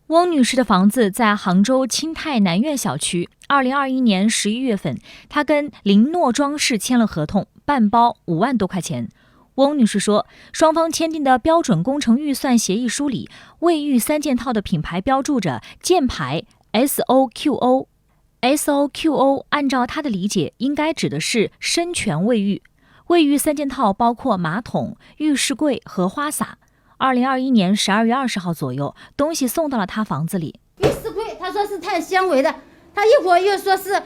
翁女士的房子在杭州清泰南苑小区。2021年11月份，她跟林诺装饰签了合同，半包5万多块钱。翁女士说，双方签订的标准工程预算协议书里，卫浴3件套的品牌标注着箭牌 SOQO。SOQO 按照她的理解，应该指的是深全卫浴。卫浴3件套包括马桶、浴室柜和花洒。2021年12月20号左右，东西送到了他房子里。浴室柜他说是碳纤维的，他一会儿又说是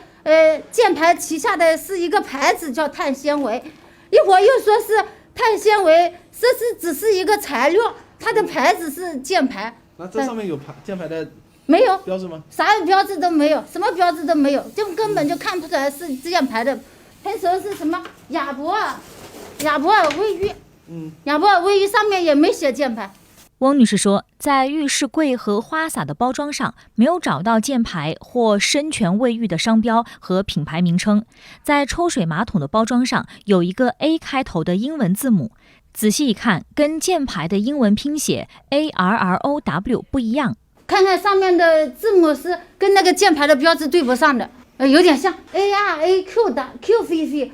箭牌旗下的是一个牌子叫碳纤维，一会儿又说是碳纤维这只是一个材料，它的牌子是箭牌。那这上面有箭牌的没有标志吗？啥标志都没有，什么标志都没有，就根本就看不出来是箭牌的。喷手是什么亚博尔卫浴。亚博尔卫浴上面也没写箭牌。翁女士说，在浴室柜和花洒的包装上没有找到箭牌或深全卫浴的商标和品牌名称，在抽水马桶的包装上有一个 A 开头的英文字母，仔细一看，跟箭牌的英文拼写 ARROW 不一样。看看上面的字母是跟那个箭牌的标志对不上的，有点像 ARAQ 的 QFC，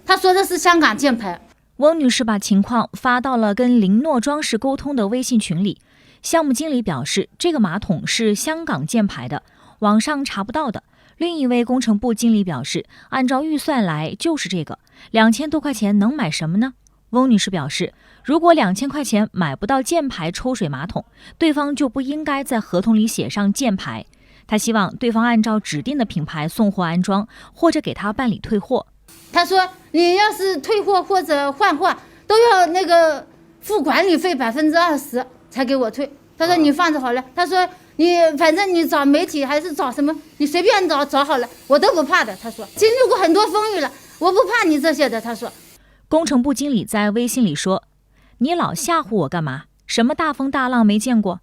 他说的是香港箭牌。翁女士把情况发到了跟林诺装饰沟通的微信群里，项目经理表示，这个马桶是香港箭牌的，网上查不到的。另一位工程部经理表示，按照预算来就是这个，2000多块钱能买什么呢？翁女士表示，如果2000块钱买不到箭牌抽水马桶，对方就不应该在合同里写上箭牌。她希望对方按照指定的品牌送货安装，或者给她办理退货。他说你要是退货或者换货都要那个付管理费20%才给我退。他说你放着好了，他说你反正你找媒体还是找什么，你随便找好了，我都不怕的。他说经历过很多风雨了，我不怕你这些的。他说。工程部经理在微信里说，你老吓唬我干嘛？什么大风大浪没见过？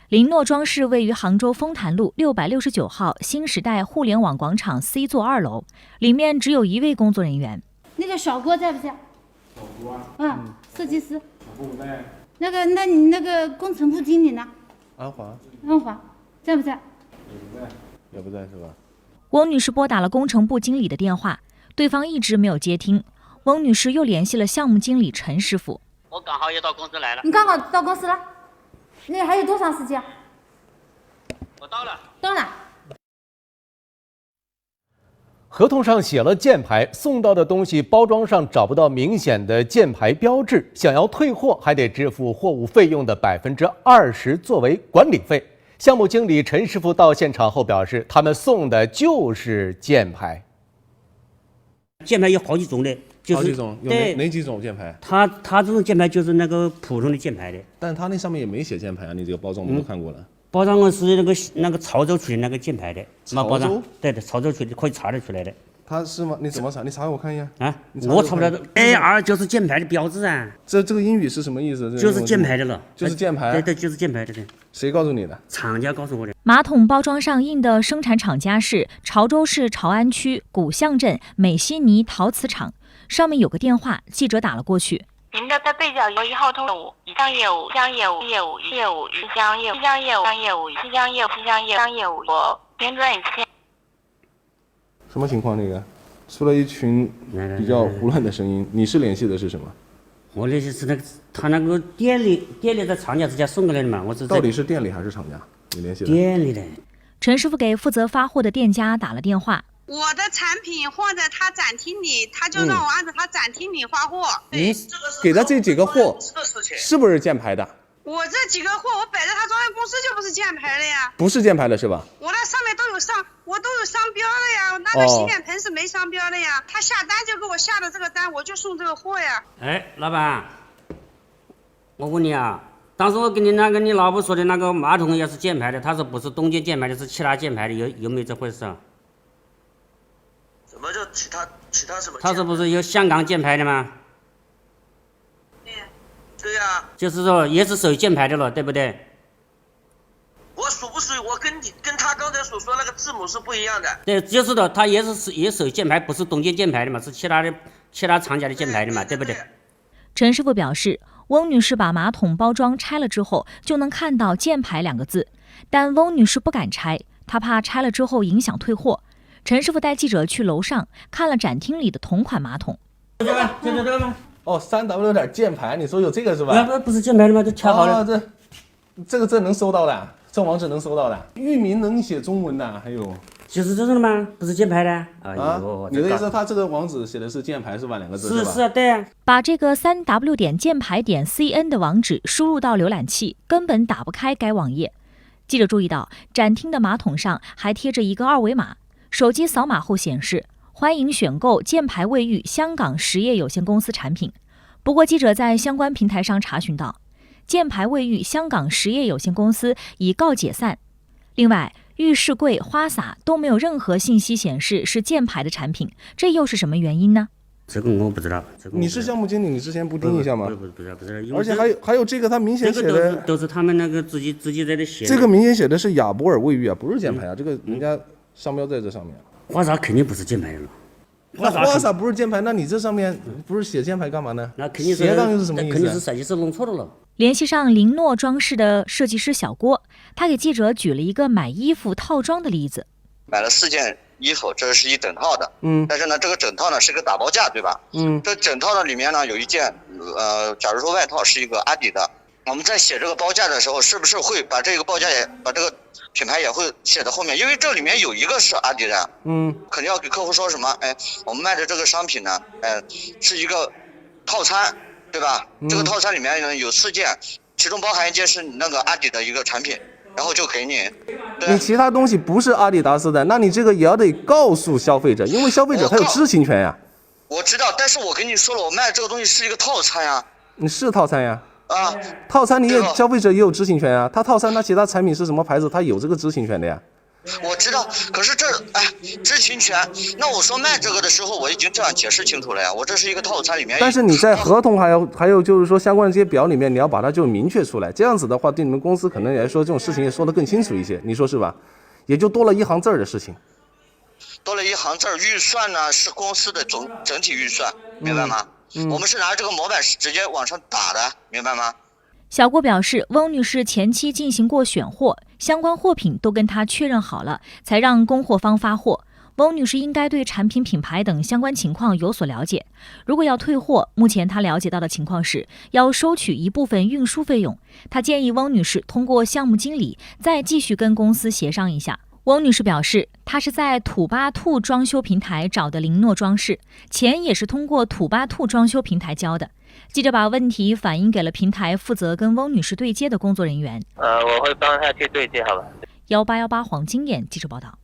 林诺装饰位于杭州丰潭路669号新时代互联网广场 C 座2楼，里面只有1位工作人员。那个小郭在不在？小郭啊？设计师。小郭不在。那你那个工程部经理呢？安华在不在？也不在是吧？翁女士拨打了工程部经理的电话，对方一直没有接听。翁女士又联系了项目经理陈师傅。我刚好也到公司来了。你刚好到公司了？你还有多长时间？我到了。合同上写了箭牌，送到的东西包装上找不到明显的箭牌标志，想要退货还得支付货物费用的20%作为管理费。项目经理陈师傅到现场后表示，他们送的就是箭牌。箭牌有好几种的，就是好几种，有哪几种箭牌？他这种箭牌就是那个普通的箭牌的，但他那上面也没写箭牌啊，你这个包装我们都看过了。包装的是那个潮州区的那个箭牌的，潮州？对的，潮州区的可以查得出来的。他是吗？你怎么查？你查给我看一下。啊，我查不到的。AR 就是箭牌的标志啊。这个英语是什么意思？就是箭牌的了。就是箭牌。对，就是箭牌的。谁告诉你的？厂家告诉我的。马桶包装上印的生产厂家是潮州市潮安区古巷镇美西尼陶瓷厂，上面有个电话，记者打了过去。您的被叫有1号通务西江业务我编专1千。什么情况？那个出了一群比较胡乱的声音，你是联系的是什么？我联系是他那个店里在厂家之家送过来的嘛，我是到底是店里还是厂家？你联系的？店里的。陈师傅给负责发货的店家打了电话。我的产品放在他展厅里，他就让我按照他展厅里发货。你给的这几个货是不是箭牌的？我这几个货我摆在他装修公司就不是箭牌的呀。不是箭牌的是吧？我那上面我都有商标的呀，那个洗脸盆是没商标的呀。他下单就给我下的这个单，我就送这个货呀。哎，老板，我问你啊，当时我跟你你老婆说的那个马桶也是箭牌的，他说不是东建箭牌的，是其他箭牌的，有没有这回事啊？什么叫其他什么？他说不是有香港箭牌的吗？对呀。就是说也是属于箭牌的了，对不对？我属不属于？我跟他刚才所说那个字母是不一样的。对，就是的，他也属于箭牌，不是东建箭牌的嘛，是其他厂家的箭牌的嘛，对不对？陈师傅表示，翁女士把马桶包装拆了之后，就能看到箭牌2个字，但翁女士不敢拆，她怕拆了之后影响退货。陈师傅带记者去楼上看了展厅里的同款马桶。这个吗？哦，3W 点键盘，你说有这个是吧？不是键盘的吗？都掐好了。这能搜到的，这网址能搜到的。域名能写中文的，还有。就是这种的吗？不是键盘的啊？你的意思，他这个网址写的是键盘是吧？2个字是啊，对啊。把这个3W 点键牌点 CN 的网址输入到浏览器，根本打不开该网页。记者注意到，展厅的马桶上还贴着一个2维码，手机扫码后显示欢迎选购箭牌卫浴香港实业有限公司产品。不过，记者在相关平台上查询到，箭牌卫浴香港实业有限公司已告解散。另外，浴室柜、花洒都没有任何信息显示是箭牌的产品，这又是什么原因呢？这个我不知道。你是项目经理，你之前不盯一下吗？不知道。而且还有这个，他明显写的都是他们那个自己在这写。这个明显写的是亚博尔卫浴啊，不是箭牌啊，这个人家商标在这上面。花洒肯定不是箭牌的了。花洒不是键盘，那你这上面不是写键盘干嘛呢？那肯定是斜杠又是什么意思？肯定是设计师弄错的了。联系上林诺装饰的设计师小郭，他给记者举了一个买衣服套装的例子。买了4件衣服，这是一整套的。但是呢，这个整套呢是个打包价，对吧？这整套的里面呢有一件，假如说外套是一个阿迪的，我们在写这个报价的时候，是不是会把这个报价把这个品牌也会写在后面？因为这里面有一个是阿迪的，肯定要给客户说什么？我们卖的这个商品呢，是一个套餐，对吧？这个套餐里面呢有4件，其中包含1件是那个阿迪的一个产品，然后就给你。你其他东西不是阿迪达斯的，那你这个也要得告诉消费者，因为消费者还有知情权呀。我知道，但是我跟你说了，我卖这个东西是一个套餐呀。你是套餐呀。套餐消费者也有知情权呀，他套餐他其他产品是什么牌子，他有这个知情权的呀。我知道，可是知情权，那我说卖这个的时候，我已经这样解释清楚了呀，我这是一个套餐里面。但是你在合同还有就是说相关的这些表里面，你要把它就明确出来，这样子的话，对你们公司可能来说这种事情也说得更清楚一些，你说是吧？也就多了一行字儿的事情。多了一行字儿，预算呢是公司的整体预算，明白吗？我们是拿这个模板直接往上打的，明白吗？小郭表示，翁女士前期进行过选货，相关货品都跟她确认好了，才让供货方发货。翁女士应该对产品品牌等相关情况有所了解。如果要退货，目前她了解到的情况是要收取一部分运输费用。她建议翁女士通过项目经理再继续跟公司协商一下。翁女士表示，她是在土巴兔装修平台找的林诺装饰，钱也是通过土巴兔装修平台交的。记者把问题反映给了平台负责跟翁女士对接的工作人员。我会帮她去对接，好吧？1818黄金眼记者报道。